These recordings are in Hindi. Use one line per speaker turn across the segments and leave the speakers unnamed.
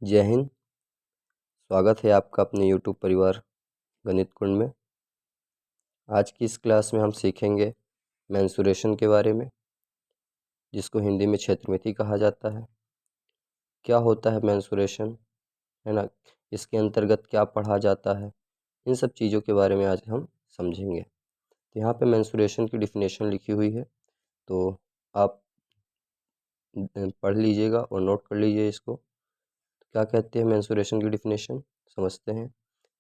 जय हिंद। स्वागत है आपका अपने यूट्यूब परिवार गणित कुंड में। आज की इस क्लास में हम सीखेंगे मेंसुरेशन के बारे में, जिसको हिंदी में क्षेत्रमिति कहा जाता है। क्या होता है मेंसुरेशन, है ना, इसके अंतर्गत क्या पढ़ा जाता है, इन सब चीज़ों के बारे में आज हम समझेंगे। तो यहाँ पे मेंसुरेशन की डिफिनेशन लिखी हुई है, तो आप पढ़ लीजिएगा और नोट कर लीजिए इसको। क्या कहते हैं मेंसुरेशन की डिफिनेशन, समझते हैं।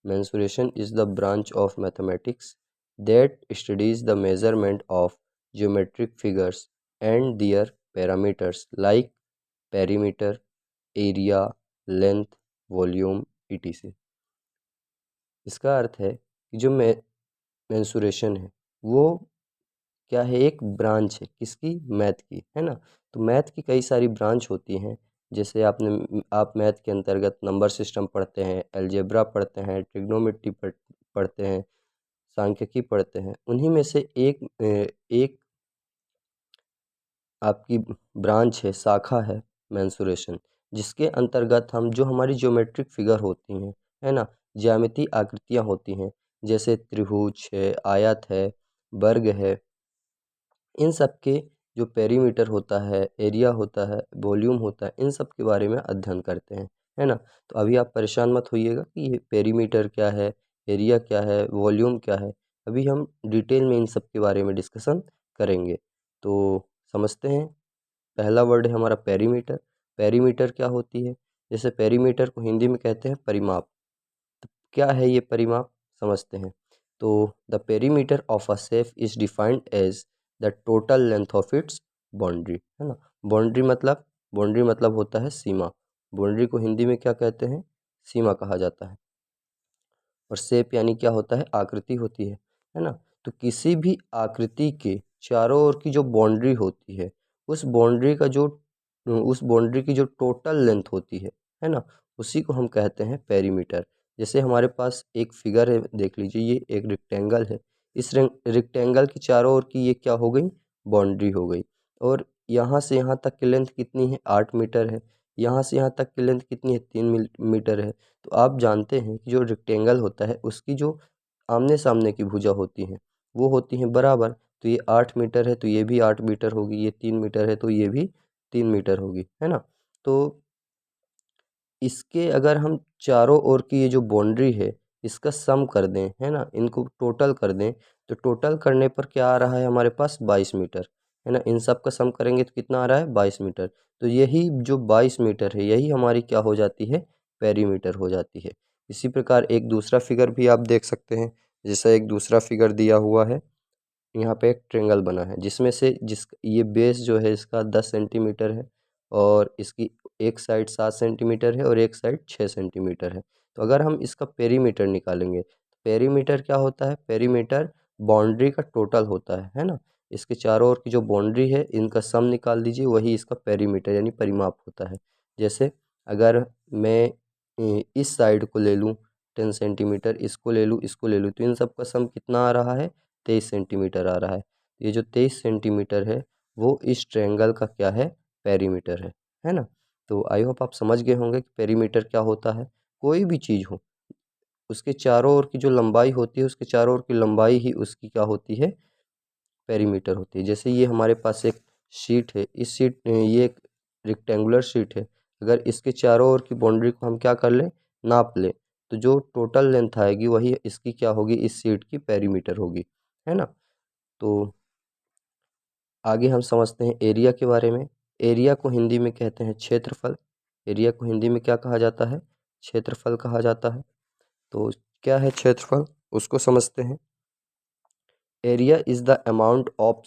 Mensuration is the branch of mathematics that studies the measurement of geometric figures and their parameters like perimeter, area, length, volume, etc. इसका अर्थ है कि जो मेंसुरेशन है वो क्या है, एक ब्रांच है किसकी, मैथ की, है ना। तो मैथ की कई सारी ब्रांच होती हैं। जैसे आप मैथ के अंतर्गत नंबर सिस्टम पढ़ते हैं, अलजेब्रा पढ़ते हैं, ट्रिग्नोमेट्री पढ़ते हैं, सांख्यिकी पढ़ते हैं। उन्हीं में से एक आपकी ब्रांच है, शाखा है मेंसुरेशन, जिसके अंतर्गत हम जो हमारी ज्योमेट्रिक फिगर होती हैं, है ना, ज्यामितीय आकृतियाँ होती हैं, जैसे त्रिभुज है, आयत है, वर्ग है, इन सब के जो पेरीमीटर होता है, एरिया होता है, वॉल्यूम होता है, इन सब के बारे में अध्ययन करते हैं, है ना। तो अभी आप परेशान मत होइएगा कि ये पेरीमीटर क्या है, एरिया क्या है, वॉल्यूम क्या है। अभी हम डिटेल में इन सब के बारे में डिस्कशन करेंगे। तो समझते हैं। पहला वर्ड है हमारा पेरीमीटर। पेरीमीटर क्या होती है? जैसे पेरीमीटर को हिंदी में कहते हैं परिमाप। तो क्या है ये परिमाप, समझते हैं। तो the perimeter of a shape is defined as the total length of its boundary, है ना। बाउंड्री मतलब होता है सीमा। बाउंड्री को हिंदी में क्या कहते हैं? सीमा कहा जाता है। और शेप यानी क्या होता है? आकृति होती है ना। तो किसी भी आकृति के चारों ओर की जो बाउंड्री होती है, उस बाउंड्री की जो टोटल लेंथ होती है ना, उसी को हम कहते हैं पेरीमीटर। जैसे हमारे पास एक फिगर है, देख लीजिए, ये एक रेक्टेंगल है। इस रेक्टेंगल की चारों ओर की ये क्या हो गई? बाउंड्री हो गई। और यहाँ से यहाँ तक की लेंथ कितनी है? 8 मीटर है। यहाँ से यहाँ तक की लेंथ कितनी है? 3 मीटर है। तो आप जानते हैं कि जो रेक्टेंगल होता है उसकी जो आमने सामने की भुजा होती हैं वो होती हैं बराबर। तो ये 8 मीटर है तो ये भी 8 मीटर होगी, ये 3 मीटर है तो ये भी 3 मीटर होगी, है ना। तो इसके अगर हम चारों ओर की ये जो बाउंड्री है इसका सम कर दें, है ना, इनको टोटल कर दें, तो टोटल करने पर क्या आ रहा है हमारे पास? 22 मीटर, है ना। इन सब का सम करेंगे तो कितना आ रहा है? 22 मीटर। तो यही जो 22 मीटर है यही हमारी क्या हो जाती है? पेरीमीटर हो जाती है। इसी प्रकार एक दूसरा फिगर भी आप देख सकते हैं। जैसा एक दूसरा फिगर दिया हुआ है, यहाँ पे एक ट्रेंगल बना है जिसमें से ये बेस जो है इसका 10 सेंटीमीटर है और इसकी एक साइड 7 सेंटीमीटर है और एक साइड 6 सेंटीमीटर है। तो अगर हम इसका पेरीमीटर निकालेंगे तो पेरीमीटर क्या होता है? पेरीमीटर बाउंड्री का टोटल होता है ना। इसके चारों ओर की जो बाउंड्री है इनका सम निकाल दीजिए, वही इसका पेरीमीटर यानी परिमाप होता है। जैसे अगर मैं इस साइड को ले लूँ 10 सेंटीमीटर, इसको ले लूँ, इसको ले लूँ, तो इन सब का सम कितना आ रहा है? 23 सेंटीमीटर आ रहा है। ये जो 23 सेंटीमीटर है वो इस ट्रायंगल का क्या है? पेरीमीटर है ना। तो आई होप आप समझ गए होंगे कि पेरीमीटर क्या होता है। कोई भी चीज़ हो उसके चारों ओर की जो लंबाई होती है, उसके चारों ओर की लंबाई ही उसकी क्या होती है? पेरीमीटर होती है। जैसे ये हमारे पास एक शीट है, ये एक रेक्टेंगुलर शीट है। अगर इसके चारों ओर की बाउंड्री को हम क्या कर लें? नाप लें, तो जो टोटल लेंथ आएगी वही इसकी क्या होगी? इस शीट की पेरीमीटर होगी, है ना। तो आगे हम समझते हैं एरिया के बारे में। एरिया को हिंदी में कहते हैं क्षेत्रफल। एरिया को हिंदी में क्या कहा जाता है? क्षेत्रफल कहा जाता है। तो क्या है क्षेत्रफल, उसको समझते हैं। Area is the amount of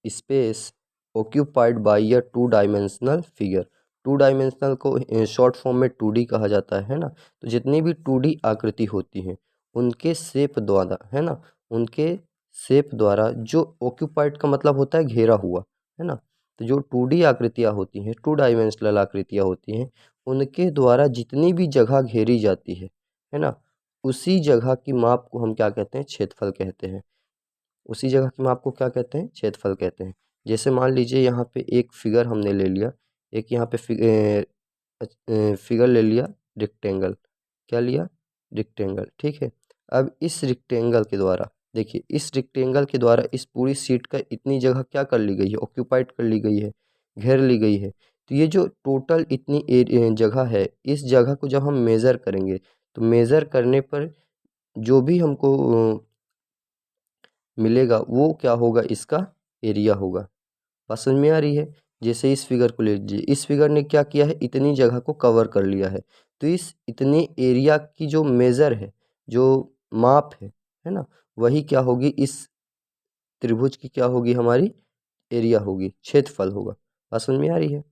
space occupied bye a two dimensional figure. Two dimensional को शॉर्ट फॉर्म में 2D कहा जाता है ना। तो जितनी भी 2D आकृति होती हैं उनके शेप द्वारा, है ना, उनके शेप द्वारा जो ऑक्यूपाइड का मतलब होता है घेरा हुआ, है ना। तो जो 2D आकृतियाँ होती हैं, 2 डायमेंशनल आकृतियाँ होती हैं, उनके द्वारा जितनी भी जगह घेरी जाती है ना, उसी जगह की माप को हम क्या कहते हैं? क्षेत्रफल कहते हैं। उसी जगह की माप को क्या कहते हैं? क्षेत्रफल कहते हैं। जैसे मान लीजिए यहाँ पे एक फिगर हमने ले लिया, एक यहाँ पे फिगर ले लिया रेक्टेंगल, क्या लिया, रेक्टेंगल, ठीक है। अब इस रेक्टेंगल के द्वारा देखिए, इस रेक्टेंगल के द्वारा इस पूरी शीट का इतनी जगह क्या कर ली गई है, ऑक्यूपाइड कर ली गई है, घेर ली गई है। तो ये जो टोटल इतनी जगह है, इस जगह को जब हम मेज़र करेंगे तो मेज़र करने पर जो भी हमको मिलेगा वो क्या होगा, इसका एरिया होगा। बात समझ में आ रही है। जैसे इस फिगर को ले लीजिए, इस फिगर ने क्या किया है, इतनी जगह को कवर कर लिया है। तो इस इतने एरिया की जो मेज़र है, जो माप है ना, वही क्या होगी, इस त्रिभुज की क्या होगी, हमारी एरिया होगी, क्षेत्रफल होगा। बात समझ में आ रही है।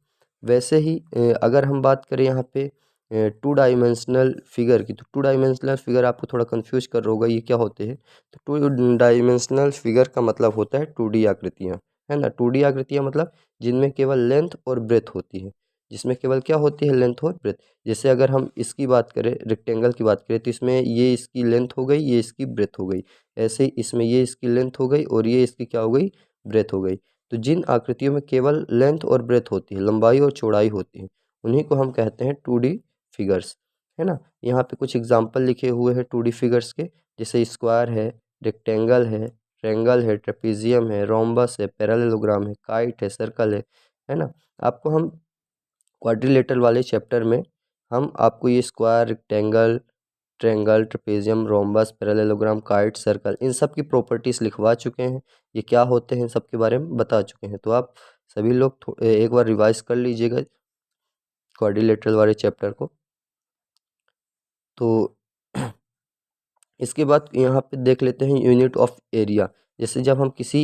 वैसे ही अगर हम बात करें यहाँ पे टू डायमेंशनल फिगर की, तो टू डायमेंशनल फिगर आपको थोड़ा कंफ्यूज कर रहा होगा, ये क्या होते हैं। तो टू डायमेंशनल फिगर का मतलब होता है 2D आकृतियाँ, है ना। 2D आकृतियाँ मतलब जिनमें केवल लेंथ और ब्रेथ होती है, जिसमें केवल क्या होती है, लेंथ और ब्रेथ। जैसे अगर हम इसकी बात करें, रेक्टेंगल की बात करें, तो इसमें ये इसकी लेंथ हो गई, ये इसकी ब्रेथ हो गई। ऐसे ही इसमें ये इसकी लेंथ हो गई और ये इसकी क्या हो गई, ब्रेथ हो गई। तो जिन आकृतियों में केवल लेंथ और ब्रेथ होती है, लंबाई और चौड़ाई होती है, उन्हीं को हम कहते हैं 2D फिगर्स, है ना। यहाँ पे कुछ एग्जाम्पल लिखे हुए हैं 2D फिगर्स के, जैसे स्क्वायर है, रेक्टेंगल है, ट्रेंगल है, ट्रेपीजियम है, रोम्बस है, पैरेललोग्राम है, काइट है, सर्कल है ना। आपको हम क्वाड्रिलेटरल वाले चैप्टर में हम आपको ये square, rectangle, triangle, trapezium, rhombus, parallelogram, kite, circle, इन सब की प्रॉपर्टीज़ लिखवा चुके हैं। ये क्या होते हैं, इन सब के बारे में बता चुके हैं। तो आप सभी लोग एक बार रिवाइज कर लीजिएगा क्वाड्रिलेटरल वाले चैप्टर को। तो इसके बाद यहाँ पे देख लेते हैं यूनिट ऑफ एरिया। जैसे जब हम किसी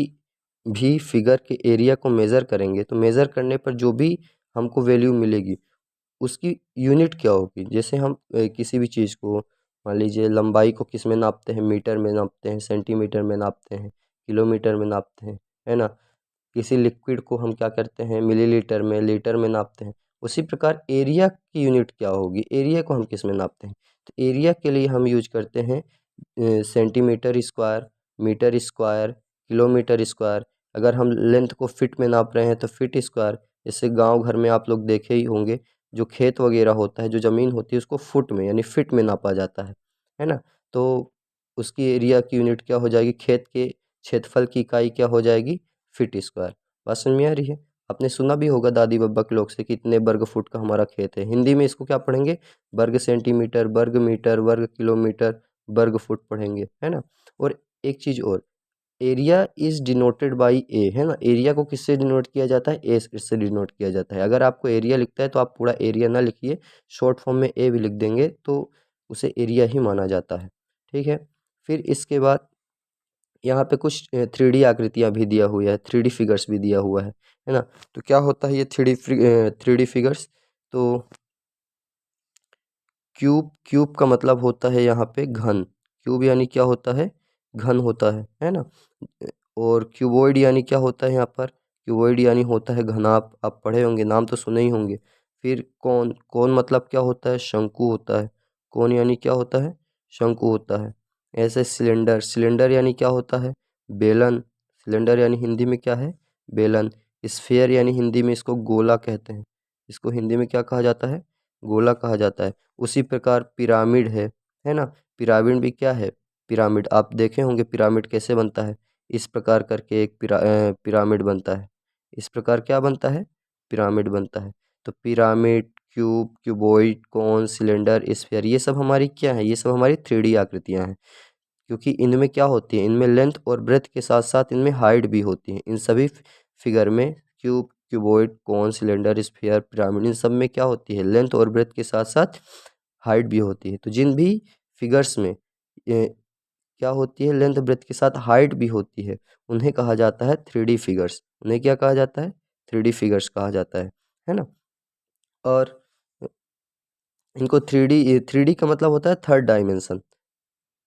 भी फिगर के एरिया को मेज़र करेंगे, तो मेज़र करने पर जो भी हमको वैल्यू मिलेगी, उसकी यूनिट क्या होगी। जैसे हम किसी भी चीज़ को, मान लीजिए लंबाई को किस में नापते हैं, मीटर में नापते हैं, सेंटीमीटर में नापते हैं, किलोमीटर में नापते हैं, है ना। किसी लिक्विड को हम क्या करते हैं, मिलीलीटर में, लीटर में नापते हैं। उसी प्रकार एरिया की यूनिट क्या होगी, एरिया को हम किस में नापते हैं। तो एरिया के लिए हम यूज करते हैं centimetre square, metre square, kilometre square. अगर हम लेंथ को फिट में नाप रहे हैं तो फिट स्क्वायर। जैसे गांव घर में आप लोग देखे ही होंगे, जो खेत वगैरह होता है, जो ज़मीन होती है, उसको फुट में यानी फिट में नापा जाता है ना। तो उसकी एरिया की यूनिट क्या हो जाएगी, खेत के क्षेत्रफल की इकाई क्या हो जाएगी, फीट स्क्वायर। बात समझ में आ रही है। आपने सुना भी होगा दादी बाबा के लोग से कि इतने वर्ग फुट का हमारा खेत है। हिंदी में इसको क्या पढ़ेंगे, वर्ग सेंटीमीटर, वर्ग मीटर, वर्ग किलोमीटर, वर्ग फुट पढ़ेंगे, है ना। और एक चीज़ और, एरिया इज डिनोटेड बाई ए, है ना। एरिया को किससे डिनोट किया जाता है, ए से डिनोट किया जाता है। अगर आपको एरिया लिखता है तो आप पूरा एरिया ना लिखिए, शॉर्ट फॉर्म में ए भी लिख देंगे तो उसे एरिया ही माना जाता है, ठीक है। फिर इसके बाद यहाँ पे कुछ 3D आकृतियाँ भी दिया हुआ है, 3D फिगर्स भी दिया हुआ है ना। तो क्या होता है ये 3D फिगर्स, तो क्यूब, क्यूब का मतलब होता है यहाँ पे घन। क्यूब यानी क्या होता है, घन होता है ना। और क्यूबॉइड यानी क्या होता है, यहाँ पर क्यूबॉइड यानी होता है घनाभ। आप पढ़े होंगे, नाम तो सुने ही होंगे। फिर कौन, कौन मतलब क्या होता है, शंकु होता है। कौन यानी क्या होता है, शंकु होता है। ऐसे सिलेंडर, सिलेंडर यानी क्या होता है, बेलन। सिलेंडर यानी हिंदी में क्या है, बेलन। स्फेयर यानी हिंदी में इसको गोला कहते हैं। इसको हिंदी में क्या कहा जाता है, गोला कहा जाता है। उसी प्रकार पिरामिड है ना। पिरामिड भी क्या है, पिरामिड आप देखे होंगे पिरामिड कैसे बनता है। इस प्रकार करके एक पिरामिड बनता है। इस प्रकार क्या बनता है, पिरामिड बनता है। तो पिरामिड, क्यूब, क्यूबॉइड, कोन, सिलेंडर, स्फीयर, ये सब हमारी क्या है, ये सब हमारी 3D आकृतियां हैं। क्योंकि इनमें क्या होती है, इनमें लेंथ और ब्रेथ के साथ साथ इनमें हाइट भी होती है। इन सभी फिगर में क्यूब, क्यूबॉइड, कोन, सिलेंडर, स्फीयर, पिरामिड, इन सब में क्या होती है, लेंथ और ब्रेथ के साथ साथ हाइट भी होती है। तो जिन भी फिगर्स में क्या होती है, लेंथ ब्रेथ के साथ हाइट भी होती है, उन्हें कहा जाता है 3D फिगर्स। उन्हें क्या कहा जाता है, 3D फिगर्स कहा जाता है ना। और इनको 3D का मतलब होता है थर्ड डायमेंशन।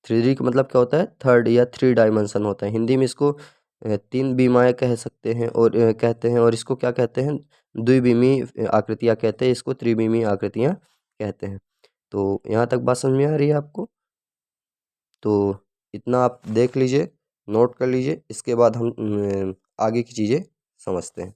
3D का मतलब क्या होता है, थर्ड या 3 डायमेंशन होता है। हिंदी में इसको तीन बीमाएँ कह सकते हैं और कहते हैं, और इसको क्या कहते हैं, द्विविमीय आकृतियाँ कहते हैं, इसको त्रिविमीय आकृतियाँ कहते हैं। तो यहाँ तक बात समझ में आ रही है आपको। तो इतना आप देख लीजिए, नोट कर लीजिए, इसके बाद हम आगे की चीज़ें समझते हैं।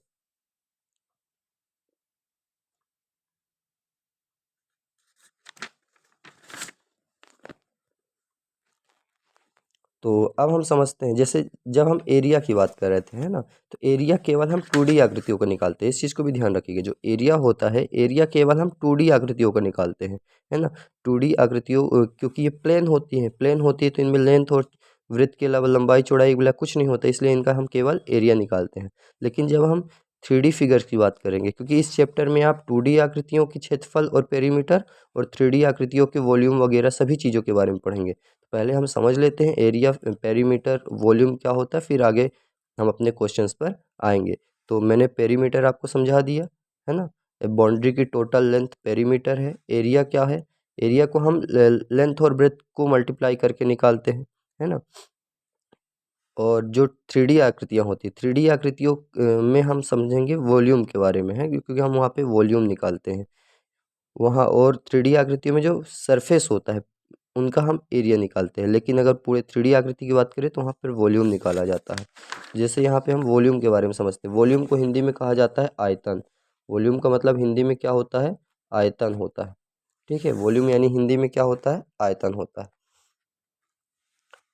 तो अब हम समझते हैं, जैसे जब हम एरिया की बात कर रहे थे, है ना, तो एरिया केवल हम 2D आकृतियों का निकालते हैं। इस चीज़ को भी ध्यान रखिएगा, जो एरिया होता है, एरिया केवल हम 2D आकृतियों का निकालते हैं, है ना। 2D आकृतियों क्योंकि ये प्लेन होती है तो इनमें लेंथ और वृत्त के अलावा लंबाई चौड़ाई वाला कुछ नहीं होता, इसलिए इनका हम केवल एरिया निकालते हैं। लेकिन जब हम 3D फिगर्स की बात करेंगे, क्योंकि इस चैप्टर में आप 2D आकृतियों की क्षेत्रफल और पेरीमीटर और 3D आकृतियों के वॉल्यूम वगैरह सभी चीज़ों के बारे में पढ़ेंगे। पहले हम समझ लेते हैं एरिया, पेरीमीटर, वॉल्यूम क्या होता है, फिर आगे हम अपने क्वेश्चंस पर आएंगे। तो मैंने पेरीमीटर आपको समझा दिया, है ना। बाउंड्री की टोटल लेंथ पेरीमीटर है। एरिया क्या है, एरिया को हम लेंथ और ब्रेथ को मल्टीप्लाई करके निकालते हैं, है ना। और जो 3D आकृतियाँ होती हैं, 3D आकृतियों में हम समझेंगे वॉल्यूम के बारे में, है, क्योंकि हम वहाँ पे वॉल्यूम निकालते हैं वहाँ। और 3D आकृतियों में जो सरफेस होता है उनका हम एरिया निकालते हैं, लेकिन अगर पूरे 3D आकृति की बात करें तो वहाँ पर वॉल्यूम निकाला जाता है। जैसे यहाँ पे हम वॉल्यूम के बारे में समझते हैं। वॉल्यूम को हिंदी में कहा जाता है आयतन। वॉल्यूम का मतलब हिंदी में क्या होता है, आयतन होता है, ठीक है। वॉल्यूम यानी हिंदी में क्या होता है, आयतन होता है।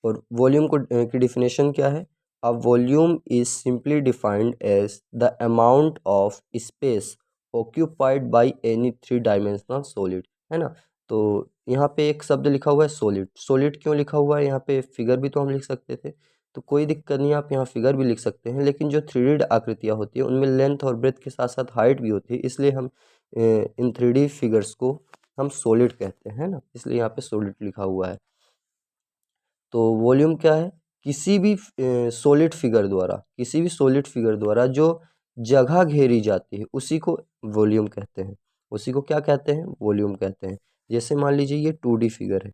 और वॉल्यूम को की डिफिनेशन क्या है, a volume is simply defined as the amount of space occupied by any 3 dimensional solid, है ना। तो यहाँ पे एक शब्द लिखा हुआ है सॉलिड। सॉलिड क्यों लिखा हुआ है यहाँ पे, फिगर भी तो हम लिख सकते थे, तो कोई दिक्कत नहीं, आप यहाँ फिगर भी लिख सकते हैं। लेकिन जो 3D आकृतियाँ होती हैं उनमें लेंथ और ब्रेथ के साथ साथ हाइट भी होती है, इसलिए हम इन 3D फिगर्स को हम सॉलिड कहते हैं, ना, इसलिए यहाँ पे सॉलिड लिखा हुआ है। तो वॉल्यूम क्या है, किसी भी सॉलिड फिगर द्वारा, किसी भी सॉलिड फिगर द्वारा जो जगह घेरी जाती है उसी को वॉल्यूम कहते हैं। उसी को क्या कहते हैं, वॉल्यूम कहते हैं। जैसे मान लीजिए ये 2D फिगर है,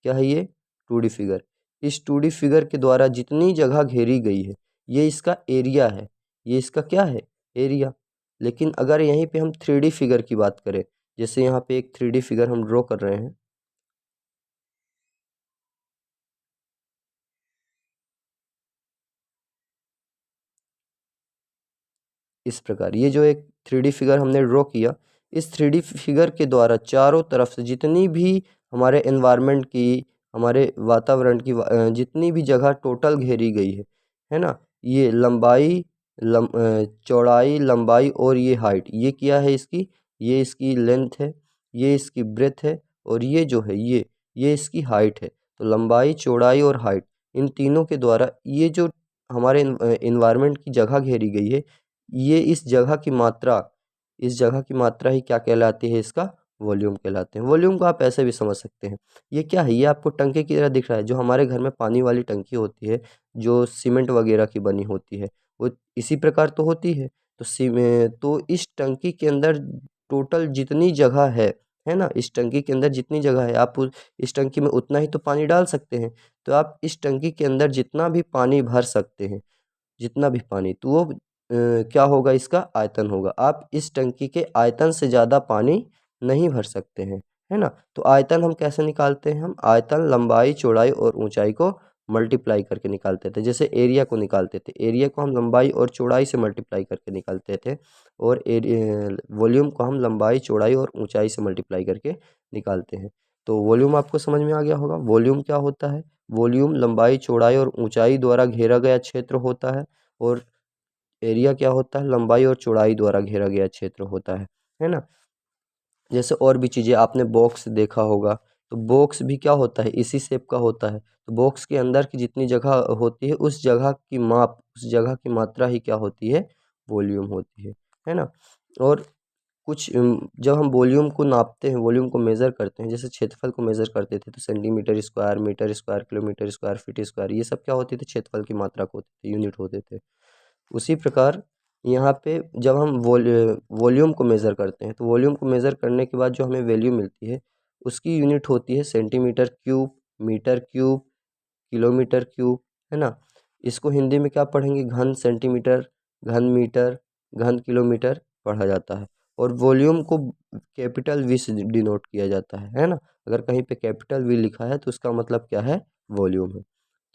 क्या है ये, 2D फिगर। इस 2D फिगर के द्वारा जितनी जगह घेरी गई है ये इसका एरिया है, ये इसका क्या है, एरिया। लेकिन अगर यहीं पे हम 3D फिगर की बात करें, जैसे यहाँ पे एक 3D फिगर हम ड्रॉ कर रहे हैं, इस प्रकार ये जो एक 3D फिगर हमने ड्रॉ किया, इस 3D फिगर के द्वारा चारों तरफ से जितनी भी हमारे एनवायरनमेंट की, हमारे वातावरण की जितनी भी जगह टोटल घेरी गई है ना, ये लंबाई, चौड़ाई, लंबाई और ये हाइट, ये क्या है इसकी, ये इसकी लेंथ है, ये इसकी ब्रेथ है, और ये जो है ये इसकी हाइट है। तो लंबाई, चौड़ाई और हाइट, इन तीनों के द्वारा ये जो हमारे एनवायरनमेंट की जगह घेरी गई है, ये इस जगह की मात्रा ही क्या कहलाती है, इसका वॉल्यूम कहलाते हैं। वॉल्यूम को आप ऐसे भी समझ सकते हैं, ये क्या है, ये आपको टंकी की तरह दिख रहा है। जो हमारे घर में पानी वाली टंकी होती है, जो सीमेंट वगैरह की बनी होती है, वो इसी प्रकार तो होती है। तो इस टंकी के अंदर टोटल जितनी जगह है ना, इस टंकी के अंदर जितनी जगह है, आप इस टंकी में उतना ही तो पानी डाल सकते हैं। तो आप इस टंकी के अंदर जितना भी पानी भर सकते हैं, जितना भी पानी, तो वो क्या होगा, इसका आयतन होगा। आप इस टंकी के आयतन से ज़्यादा पानी नहीं भर सकते हैं, है ना। तो आयतन हम कैसे निकालते हैं, हम आयतन लंबाई, चौड़ाई और ऊंचाई को मल्टीप्लाई करके निकालते थे। जैसे एरिया को निकालते थे, एरिया को हम लंबाई और चौड़ाई से मल्टीप्लाई करके निकालते थे, और वॉल्यूम को हम लंबाई, चौड़ाई और ऊंचाई से मल्टीप्लाई करके निकालते हैं। तो वॉल्यूम आपको समझ में आ गया होगा। वॉल्यूम क्या होता है, वॉल्यूम लंबाई, चौड़ाई और ऊंचाई द्वारा घेरा गया क्षेत्र होता है, और एरिया क्या होता है, लंबाई और चौड़ाई द्वारा घेरा गया क्षेत्र होता है ना। जैसे और भी चीज़ें, आपने बॉक्स देखा होगा, तो बॉक्स भी क्या होता है, इसी शेप का होता है। तो बॉक्स के अंदर की जितनी जगह होती है, उस जगह की माप, उस जगह की मात्रा ही क्या होती है, वॉल्यूम होती है ना। और कुछ जब हम वॉल्यूम को नापते हैं, वॉल्यूम को मेज़र करते हैं, जैसे क्षेत्रफल को मेज़र करते थे तो centimetre square, metre square, kilometre square, feet square, ये सब क्या होते थे, क्षेत्रफल की मात्रा को होते थे, यूनिट होते थे। उसी प्रकार यहाँ पे जब हम वॉल्यूम को मेज़र करते हैं, तो वॉल्यूम को मेज़र करने के बाद जो हमें वैल्यू मिलती है, उसकी यूनिट होती है centimetre cube, metre cube, kilometre cube, है ना। इसको हिंदी में क्या पढ़ेंगे, घन सेंटीमीटर, घन मीटर, घन किलोमीटर पढ़ा जाता है। और वॉल्यूम को कैपिटल वी से डिनोट किया जाता है ना। अगर कहीं पे कैपिटल वी लिखा है तो उसका मतलब क्या है, वॉल्यूम है।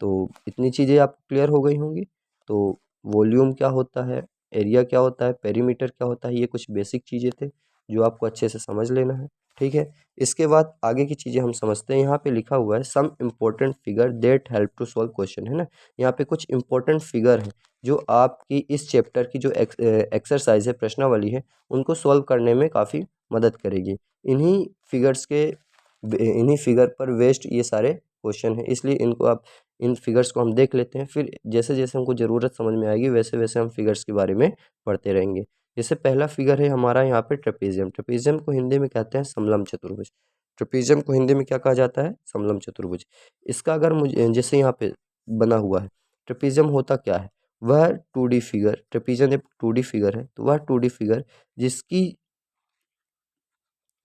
तो इतनी चीज़ें आपको क्लियर हो गई होंगी। तो वॉल्यूम क्या होता है, एरिया क्या होता है, पेरीमीटर क्या होता है, ये कुछ बेसिक चीज़ें थे जो आपको अच्छे से समझ लेना है। ठीक है। इसके बाद आगे की चीज़ें हम समझते हैं। यहाँ पे लिखा हुआ है some important figure that help to solve question, है ना। यहाँ पे कुछ इम्पोर्टेंट फिगर है जो आपकी इस चैप्टर की जो एक्सरसाइज है, प्रश्नावली है, उनको सॉल्व करने में काफ़ी मदद करेगी। इन्हीं फिगर पर वेस्ट ये सारे क्वेश्चन हैं, इसलिए इन फिगर्स को हम देख लेते हैं। फिर जैसे जैसे हमको ज़रूरत समझ में आएगी वैसे वैसे हम फिगर्स के बारे में पढ़ते रहेंगे। जैसे पहला फिगर है हमारा यहाँ पे ट्रेपेजियम। ट्रेपेजियम को हिंदी में कहते हैं समलम चतुर्भुज। ट्रेपेजियम को हिंदी में क्या कहा जाता है? समलम चतुर्भुज। इसका अगर मुझे जैसे यहाँ पे बना हुआ है, ट्रेपेजियम होता क्या है? वह 2D फिगर, ट्रेपेजियम एक 2D फिगर है, तो वह 2D फिगर जिसकी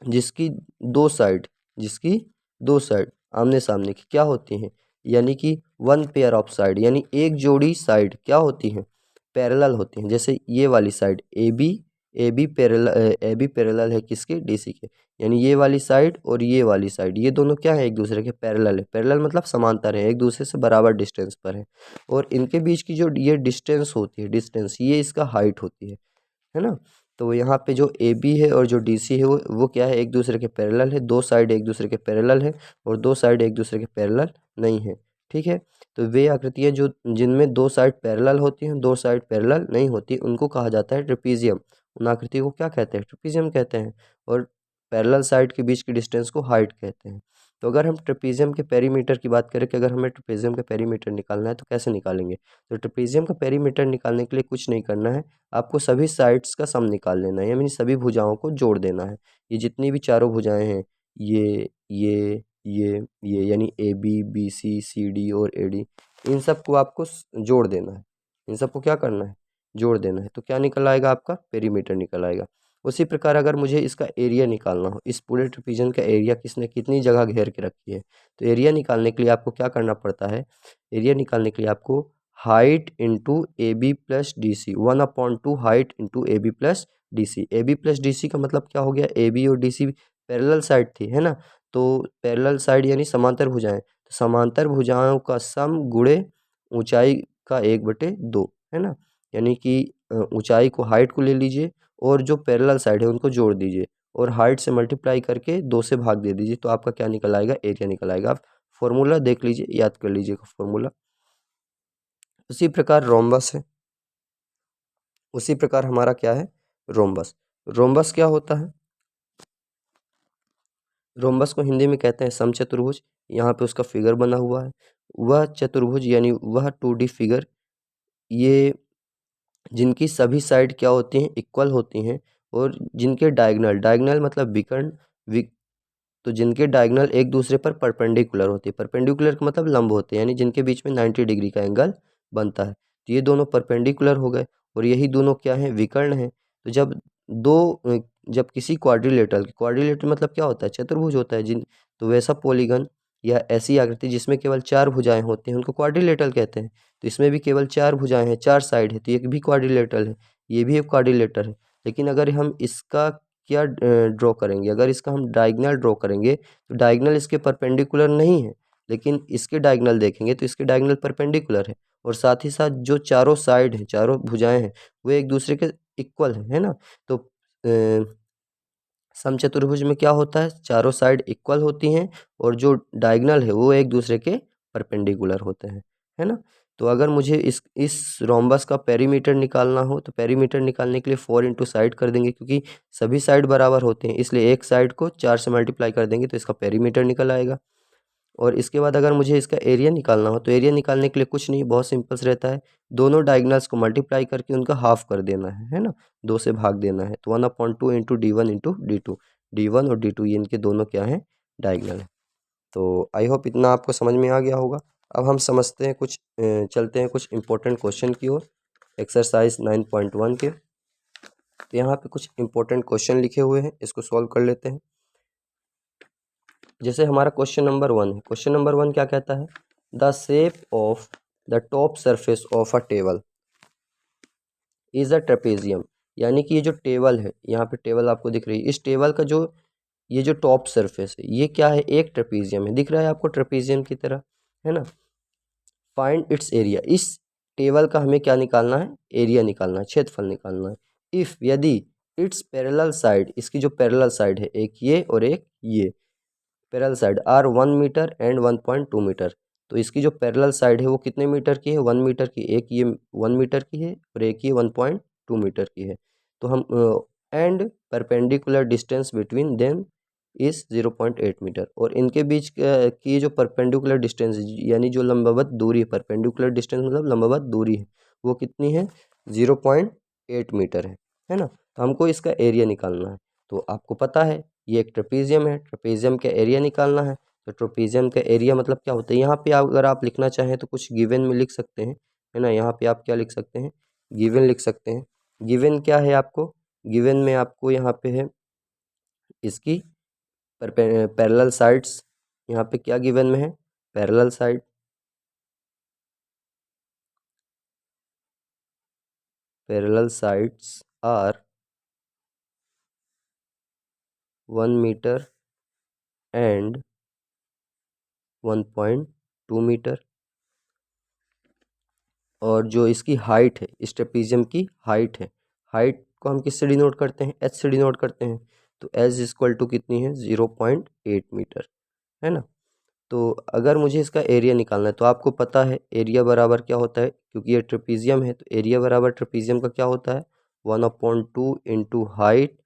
जिसकी दो साइड जिसकी दो साइड आमने सामने की क्या होती हैं, यानी कि वन पेयर ऑफ साइड, यानी एक जोड़ी साइड क्या होती हैं? पैरेलल होती हैं। जैसे ये वाली साइड ए बी पैरेलल है किसके? DC के। यानी ये वाली साइड और ये वाली साइड, ये दोनों क्या है? एक दूसरे के पैरेलल है। पैरेलल मतलब समांतर है, एक दूसरे से बराबर डिस्टेंस पर है। और इनके बीच की जो ये डिस्टेंस होती है, डिस्टेंस, ये इसका हाइट होती है ना। तो यहाँ पे जो AB है और जो DC है वो क्या है? एक दूसरे के पैरेलल है। दो साइड एक दूसरे के पैरेलल है और दो साइड एक दूसरे के पैरेलल नहीं है। ठीक है। तो वे आकृतियाँ जो जिनमें दो साइड पैरेलल होती हैं, दो साइड पैरेलल नहीं होती, उनको कहा जाता है ट्रेपीजियम। उन आकृतियों को क्या कहते हैं? ट्रेपीजियम कहते हैं। और पैरेलल साइड के बीच की डिस्टेंस को हाइट कहते हैं। तो अगर हम ट्रेपीजियम के पेरीमीटर की बात करें कि अगर हमें ट्रेपीजियम का पेरीमीटर निकालना है तो कैसे निकालेंगे? तो ट्रेपीजियम का पेरीमीटर निकालने के लिए कुछ नहीं करना है, आपको सभी साइड्स का सम निकाल लेना है, यानी सभी भुजाओं को जोड़ देना है। ये जितनी भी चारों भुजाएं हैं, ये यानी AB BC CD और AD, इन सबको आपको जोड़ देना है। इन सबको क्या करना है? जोड़ देना है। तो क्या निकल आएगा? आपका पेरीमीटर निकल आएगा। उसी प्रकार अगर मुझे इसका एरिया निकालना हो, इस पूरे ट्रेपीजियम का एरिया किसने कितनी जगह घेर के रखी है, तो एरिया निकालने के लिए आपको क्या करना पड़ता है? एरिया निकालने के लिए आपको height into AB plus DC, 1/2 height into AB plus DC। AB plus DC का मतलब क्या हो गया? AB और DC पैरेलल साइड थी, है ना। तो पैरेलल साइड यानी समांतर भुजाएं, तो समांतर भुजाओं का सम गुणे ऊंचाई का 1/2, है ना। यानी कि ऊंचाई को, हाइट को ले लीजिए और जो पैरेलल साइड है उनको जोड़ दीजिए और हाइट से मल्टीप्लाई करके 2 से भाग दे दीजिए, तो आपका क्या निकल आएगा? एरिया निकल आएगा। आप फॉर्मूला देख लीजिए, याद कर लीजिएगा फॉर्मूला। उसी प्रकार रोम्बस है। उसी प्रकार हमारा क्या है? रोम्बस। रोम्बस क्या होता है? रोम्बस को हिंदी में कहते हैं समचतुर्भुज। यहाँ पे उसका फिगर बना हुआ है। वह चतुर्भुज यानी वह 2D फिगर, ये जिनकी सभी साइड क्या होती हैं? इक्वल होती हैं और जिनके डायगोनल, डायगोनल मतलब विकर्ण, तो जिनके डायगोनल एक दूसरे पर परपेंडिकुलर होते हैं। परपेंडिकुलर का मतलब लंब होते हैं, यानी जिनके बीच में 90 डिग्री का एंगल बनता है। तो ये दोनों परपेंडिकुलर हो गए और यही दोनों क्या हैं? विकर्ण हैं। तो जब किसी क्वाड्रिलेटरल मतलब क्या होता है? चतुर्भुज होता है। तो वैसा पॉलीगन या ऐसी आकृति जिसमें केवल 4 भुजाएं होती हैं उनको क्वाड्रिलेटरल कहते हैं। तो इसमें भी केवल 4 भुजाएं हैं, 4 साइड है, तो ये भी क्वाड्रिलेटरल है, ये भी एक क्वाड्रिलेटर है। लेकिन अगर हम इसका क्या ड्रॉ करेंगे? अगर इसका हम डायगोनल ड्रॉ करेंगे तो डायगोनल इसके परपेंडिकुलर नहीं है, लेकिन इसके डायगोनल देखेंगे तो इसके डायगोनल परपेंडिकुलर है। और साथ ही साथ जो चारों साइड हैं, चारों भुजाएं हैं, वो एक दूसरे के इक्वल है ना। तो समचतुर्भुज में क्या होता है? चारों साइड इक्वल होती हैं और जो डायगोनल है वो एक दूसरे के परपेंडिकुलर होते हैं, है ना। तो अगर मुझे इस रोम्बस का पेरीमीटर निकालना हो तो पेरीमीटर निकालने के लिए 4 इंटू साइड कर देंगे, क्योंकि सभी साइड बराबर होते हैं, इसलिए एक साइड को 4 से मल्टीप्लाई कर देंगे तो इसका पेरीमीटर निकल आएगा। और इसके बाद अगर मुझे इसका एरिया निकालना हो तो एरिया निकालने के लिए कुछ नहीं, बहुत सिंपल रहता है। दोनों डायगोनल्स को मल्टीप्लाई करके उनका हाफ कर देना है ना, 2 से भाग देना है। तो 1/2 into D1 into D2, D1 और D2 ये इनके दोनों क्या हैं? डायगोनल है। तो आई होप इतना आपको समझ में आ गया होगा। अब हम समझते हैं चलते हैं कुछ इंपॉर्टेंट क्वेश्चन की ओर, एक्सरसाइज 9.1 के। तो यहाँ पे कुछ इंपॉर्टेंट क्वेश्चन लिखे हुए हैं, इसको सॉल्व कर लेते हैं। जैसे हमारा क्वेश्चन नंबर 1 है। क्वेश्चन नंबर 1 क्या कहता है? The shape of the top surface of a table is a trapezium. यानी कि ये जो टेबल है, यहाँ पे टेबल आपको दिख रही है, इस टेबल का ये जो टॉप सरफेस है ये क्या है? एक ट्रेपेजियम है। दिख रहा है आपको ट्रेपेजियम की तरह, है ना। Find its area. इस टेबल का हमें क्या निकालना है? एरिया निकालना है, क्षेत्रफल निकालना है। इफ यदि इट्स पैरेलल साइड, इसकी जो पैरेलल साइड है, एक ये और एक ये parallel side are 1 metre and 1.2 metre. तो इसकी जो पैरेलल साइड है वो कितने मीटर की है? 1 मीटर की। एक ये 1 मीटर की है और एक ये 1.2 मीटर की है। तो हम and perpendicular distance between them इस 0.8 मीटर, और इनके बीच की जो परपेंडिकुलर डिस्टेंस यानी जो लंबवत दूरी है, परपेंडिकुलर डिस्टेंस मतलब लंबवत दूरी है, वो कितनी है? 0.8 मीटर है ना। तो हमको इसका एरिया निकालना है। तो आपको पता है ये एक ट्रेपीजियम है, ट्रेपीजियम का एरिया निकालना है। तो ट्रेपीजियम का एरिया मतलब क्या होता है? यहाँ पे अगर आप लिखना चाहें तो कुछ गिवन में लिख सकते हैं, है ना। यहाँ पे आप क्या लिख सकते हैं? गिवन लिख सकते हैं। गिवन क्या है आपको? गिवन में आपको यहाँ पे है इसकी पैरेलल साइड्स। यहाँ पे क्या गिवन में है? Parallel side. Parallel sides are 1 metre and 1.2 metre. और जो इसकी हाइट है, इस ट्रेपीजियम की हाइट है, हाइट को हम किससे डिनोट करते हैं? एच से डिनोट करते हैं। तो एच इक्वल टू कितनी है? 0.8 मीटर, है ना। तो अगर मुझे इसका एरिया निकालना है तो आपको पता है एरिया बराबर क्या होता है, क्योंकि ये ट्रेपीजियम है तो एरिया बराबर ट्रेपीजियम का क्या होता है? 1/2 इंटू हाइट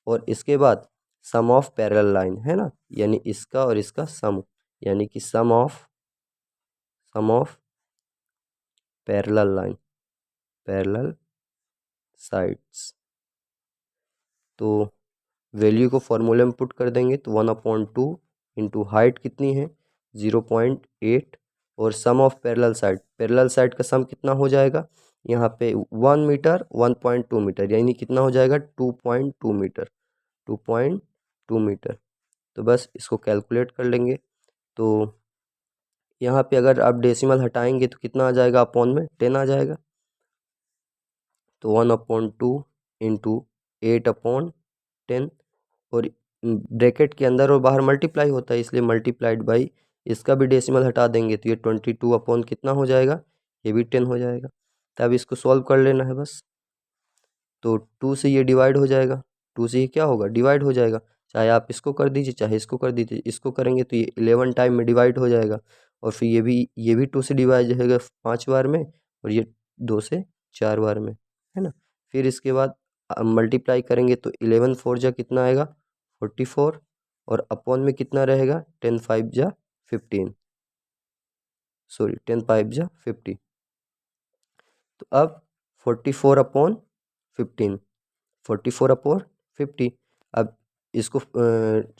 और इसके बाद सम ऑफ पैरेलल लाइन, है ना, यानी इसका और इसका सम, यानी कि sum of parallel line, parallel sides. तो वैल्यू को फॉर्मूले में पुट कर देंगे तो 1/2 इंटू हाइट कितनी है? 0.8 और sum of parallel side, parallel side का सम कितना हो जाएगा? यहाँ पे 1 मीटर 1.2 मीटर, यानी कितना हो जाएगा? 2.2 मीटर, 2.2 मीटर। तो बस इसको कैलकुलेट कर लेंगे। तो यहाँ पे अगर आप डेसिमल हटाएंगे तो कितना आ जाएगा? अपॉन में 10 आ जाएगा। तो 1/2 इंटू 8/10, और ब्रैकेट के अंदर और बाहर मल्टीप्लाई होता है इसलिए मल्टीप्लाइड बाई, इसका भी डेसिमल हटा देंगे तो ये 22 अपॉन कितना हो जाएगा? ये भी 10 हो जाएगा। तो अब इसको सॉल्व कर लेना है बस। तो 2 से ये डिवाइड हो जाएगा, 2 से ये क्या होगा? डिवाइड हो जाएगा। चाहे आप इसको कर दीजिए चाहे इसको कर दीजिए, इसको करेंगे तो ये 11 टाइम में डिवाइड हो जाएगा, और फिर ये भी 2 से डिवाइड होगा 5 बार में, और ये 2 से 4 बार में, है ना। फिर इसके बाद मल्टीप्लाई करेंगे तो 11 4 जा कितना आएगा? 44, और अपॉन में कितना रहेगा? 10 5 जा 15, सॉरी 10 5 जा 50। तो अब 44/15, 44/50। अब इसको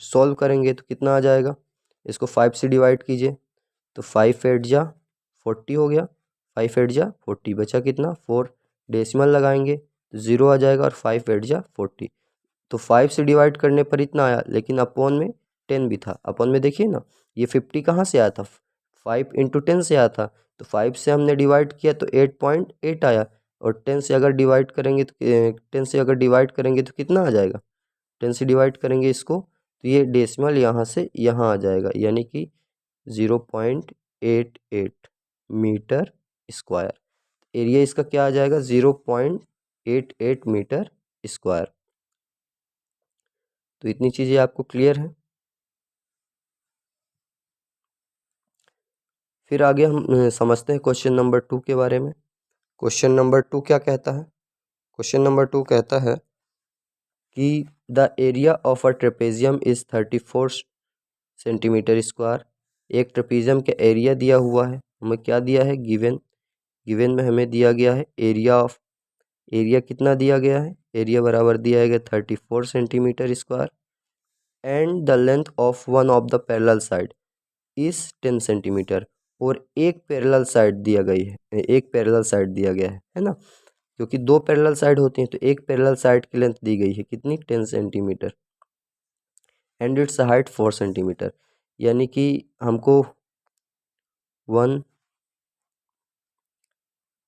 सॉल्व करेंगे तो कितना आ जाएगा? इसको 5 से डिवाइड कीजिए तो 5 8 जा 40 हो गया, 5 8 जा 40, बचा कितना? 4। डेसिमल लगाएंगे तो 0 आ जाएगा, और 5 8 जा 40। तो 5 से डिवाइड करने पर इतना आया, लेकिन अपॉन में 10 भी था। अपॉन में देखिए ना, ये 50 कहाँ से आया था? 5 इंटू 10 से आया था। तो 5 से हमने डिवाइड किया तो 8.8 आया, और 10 से अगर डिवाइड करेंगे तो 10 से अगर डिवाइड करेंगे तो कितना आ जाएगा? 10 से डिवाइड करेंगे इसको तो ये डेसिमल यहाँ से यहाँ आ जाएगा, यानी कि 0.88 मीटर स्क्वायर। एरिया इसका क्या आ जाएगा? 0.88 मीटर स्क्वायर। तो इतनी चीज़ें आपको क्लियर है। फिर आगे हम समझते हैं क्वेश्चन नंबर 2 के बारे में। क्वेश्चन नंबर 2 क्या कहता है? क्वेश्चन नंबर 2 कहता है कि the area of a trapezium is 34 centimetre square. एक ट्रेपेजियम का एरिया दिया हुआ है, हमें क्या दिया है? गिवन। गिवन में हमें दिया गया है एरिया कितना दिया गया है? एरिया बराबर दिया गया 34 centimetre square, and the length of one of the parallel side इस 10 सेंटीमीटर, और एक पैरेलल साइड दिया गई है, एक पैरेलल साइड दिया गया है ना, क्योंकि दो पैरेलल साइड होती हैं तो एक पैरेलल साइड की लेंथ दी गई है कितनी? 10 centimetre, and its height 4 centimetre. यानी कि हमको one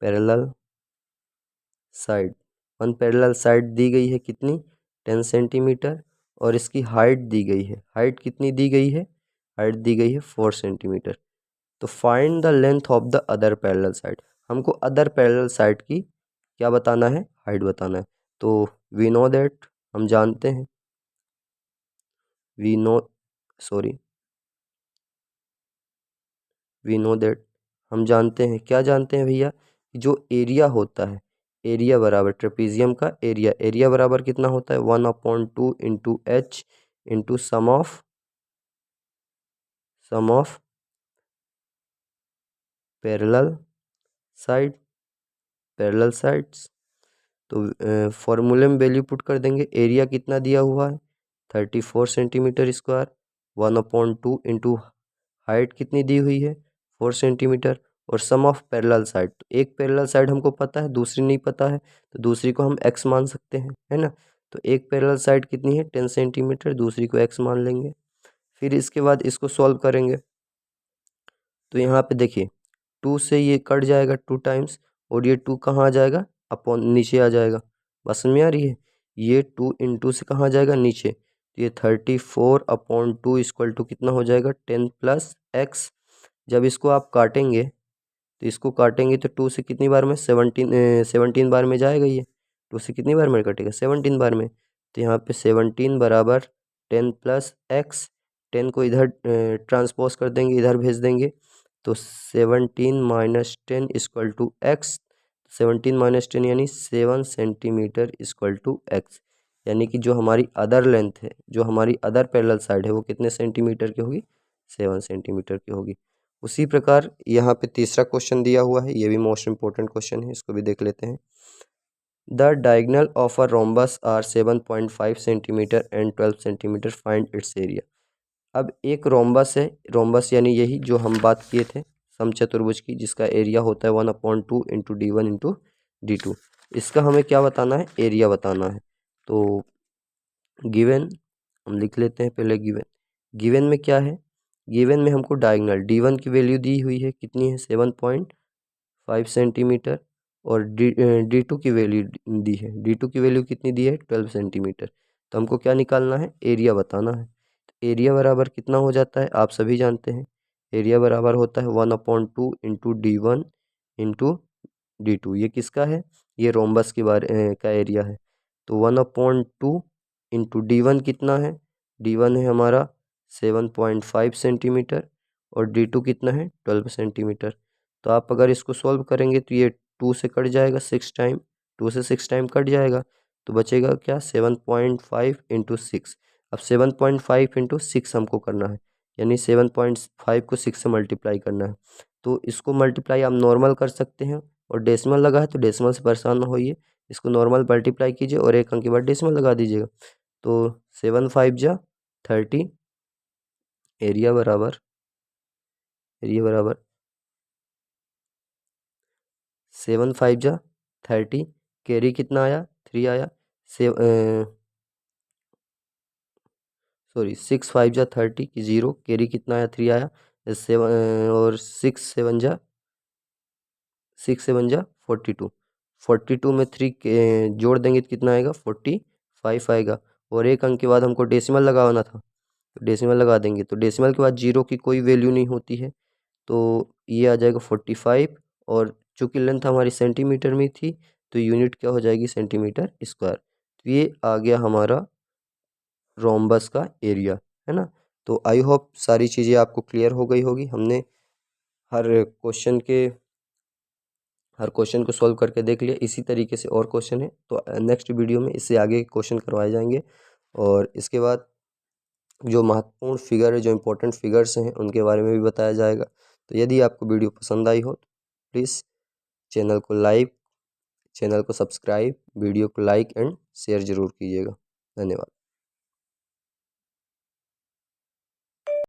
parallel side one parallel side दी गई है कितनी? 10 सेंटीमीटर, और इसकी हाइट दी गई है, हाइट कितनी दी गई है? हाइट दी गई है 4 सेंटीमीटर। तो find the length of the other parallel side, हमको अदर पैरेलल साइड की क्या बताना है? हाइट बताना है। तो वी नो दैट हम जानते हैं वी नो दैट, हम जानते हैं, क्या जानते हैं भैया, जो एरिया होता है, एरिया बराबर ट्रेपीजियम का एरिया, एरिया बराबर कितना होता है 1/2 into h into sum of parallel side, parallel sides. तो फॉर्मूले में वैल्यू पुट कर देंगे, एरिया कितना दिया हुआ है 34 सेंटीमीटर स्क्वायर, 1/2 इंटू हाइट कितनी दी हुई है 4 सेंटीमीटर, और सम ऑफ पैरेलल साइड, तो एक पैरेलल साइड हमको पता है, दूसरी नहीं पता है, तो दूसरी को हम x मान सकते हैं, है ना। तो एक पैरेलल साइड कितनी है 10 सेंटीमीटर, दूसरी को x मान लेंगे। फिर इसके बाद इसको सॉल्व करेंगे, तो यहाँ पे देखिए 2 से ये कट जाएगा 2 टाइम्स, और ये 2 कहाँ आ जाएगा अपॉन नीचे आ जाएगा, बस समझ आ रही है, ये 2 इंटू से कहाँ जाएगा नीचे, तो ये 34/2 इक्वल टू कितना हो जाएगा 10 प्लस x। जब इसको आप काटेंगे, तो इसको काटेंगे तो 2 से कितनी बार में 17 बार में जाएगा, ये 2 से कितनी बार में कटेगा 17 बार में, तो यहाँ पे 17 बराबर 10 प्लस x, 10 को इधर ट्रांसपोज कर देंगे, इधर भेज देंगे, तो 17 minus 10 equal to x, 17 minus 10 यानी 7 सेंटीमीटर इक्वल टू एक्स, यानी कि जो हमारी अदर लेंथ है, जो हमारी अदर पैरेलल साइड है, वो कितने सेंटीमीटर की होगी 7 सेंटीमीटर की होगी। उसी प्रकार यहाँ पे तीसरा क्वेश्चन दिया हुआ है, ये भी मोस्ट इंपॉर्टेंट क्वेश्चन है, इसको भी देख लेते हैं। The diagonal of a rhombus are 7.5 centimetre and 12 centimetre, find its area. अब एक रोम्बस है, रोम्बस यानी यही जो हम बात किए थे समचतुर्भुज की, जिसका एरिया होता है 1/2 इंटू D1 इंटू D2, इसका हमें क्या बताना है एरिया बताना है। तो गिवन हम लिख लेते हैं पहले, गिवन में क्या है, गिवन में हमको डायगोनल D1 की वैल्यू दी हुई है, कितनी है 7.5 सेंटीमीटर, और D2 की वैल्यू दी है, D2 की वैल्यू कितनी दी है 12 सेंटीमीटर। तो हमको क्या निकालना है एरिया बताना है। एरिया बराबर कितना हो जाता है आप सभी जानते हैं, एरिया बराबर होता है 1/2 इंटू D1 इंटू D2, ये किसका है, ये रोम्बस के का एरिया है। तो 1/2 इंटू D1 कितना है, D1 है हमारा 7.5 सेंटीमीटर, और D2 कितना है 12 सेंटीमीटर। तो आप अगर इसको सॉल्व करेंगे तो ये 2 से कट जाएगा 6 टाइम, 2 से 6 टाइम कट जाएगा, तो बचेगा क्या 7.5 इंटू 6। अब 7.5 इंटू 6 हमको करना है, यानी 7.5 को 6 से मल्टीप्लाई करना है। तो इसको मल्टीप्लाई आप नॉर्मल कर सकते हैं, और डेसिमल लगा है तो डेसिमल से परेशान ना होइए, इसको नॉर्मल मल्टीप्लाई कीजिए और एक अंक के बाद डेसिमल लगा दीजिएगा। तो 7 5 जा 30, एरिया बराबर 7 5 जा 30, कैरी कितना आया 3 आया, सॉरी 6 5 जा 30 की 0, कैरी कितना आया 3 आया, 7 और 6 7 जा 42, 42 में 3 के जोड़ देंगे तो कितना आएगा 45 आएगा, और एक अंक के बाद हमको डेसिमल लगाना था, तो डेसिमल लगा देंगे, तो डेसिमल के बाद 0 की कोई वैल्यू नहीं होती है, तो ये आ जाएगा 45, और चूँकि लेंथ हमारी सेंटीमीटर में थी तो यूनिट क्या हो जाएगी सेंटीमीटर स्क्वायर। तो ये आ गया हमारा रोम्बस का एरिया, है ना। तो आई होप सारी चीज़ें आपको क्लियर हो गई होगी, हमने हर क्वेश्चन को सॉल्व करके देख लिया। इसी तरीके से और क्वेश्चन है, तो नेक्स्ट वीडियो में इससे आगे क्वेश्चन करवाए जाएंगे, और इसके बाद जो महत्वपूर्ण फिगर है, जो इम्पोर्टेंट फिगर्स हैं, उनके बारे में भी बताया जाएगा। तो यदि आपको वीडियो पसंद आई हो तो प्लीज़ चैनल को सब्सक्राइब, वीडियो को लाइक एंड शेयर ज़रूर कीजिएगा। धन्यवाद।